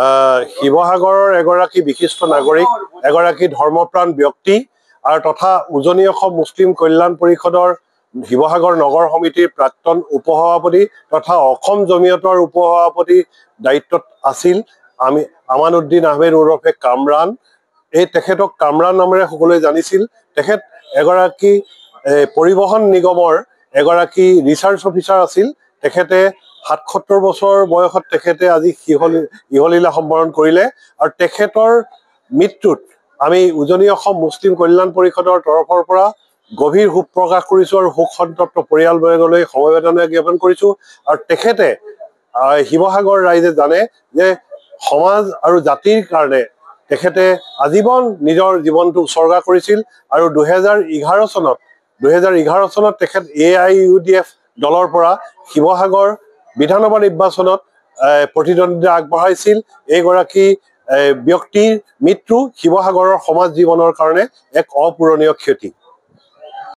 শিৱসাগৰৰ এগৰাকী বিশিষ্ট নাগৰিক, এগৰাকী ধৰ্মপ্ৰাণ ব্যক্তি আৰু তথা উজনি অসম মুছলিম কল্যাণ পৰিষদৰ শিৱসাগৰ নগৰ সমিতিৰ প্ৰাক্তন উপসভাপতি তথা অসম জমিয়তৰ উপসভাপতি দায়িত্বত আছিল আমানুদ্দিন আহমেদ ওৰফে কামৰান। তেখেতক কামৰান নামেৰে সকলোৱে জানিছিল। তেখেত এগৰাকী পৰিবহণ নিগমৰ এগৰাকী ৰিচাৰ্চ অফিচাৰ আছিল। তেখেতে ৭৭ বছৰ বয়সত তেখেতে আজি ইহলীলা সম্বৰণ কৰিলে আৰু তেখেতৰ মৃত্যুত আমি উজনি অসম মুছলিম কল্যাণ পৰিষদৰ তৰফৰ পৰা গভীৰ শোক প্ৰকাশ কৰিছোঁ আৰু শোক সন্তপ্ত পৰিয়ালবৰ্গলৈ সমবেদনা জ্ঞাপন কৰিছোঁ। আৰু তেখেতে শিৱসাগৰ ৰাইজে জানে যে সমাজ আৰু জাতিৰ কাৰণে তেখেতে আজীৱন নিজৰ জীৱনটো উৎসৰ্গা কৰিছিল আৰু 2011 চনত তেখেত AIUDF দলৰ পৰা শিৱসাগৰ বিধানসভা নিৰ্বাচনত প্ৰতিদ্বন্দ্বিতা আগবঢ়াইছিল। এইগৰাকী ব্যক্তিৰ মৃত্যু শিৱসাগৰৰ সমাজ জীৱনৰ কাৰণে এক অপূৰণীয় ক্ষতি।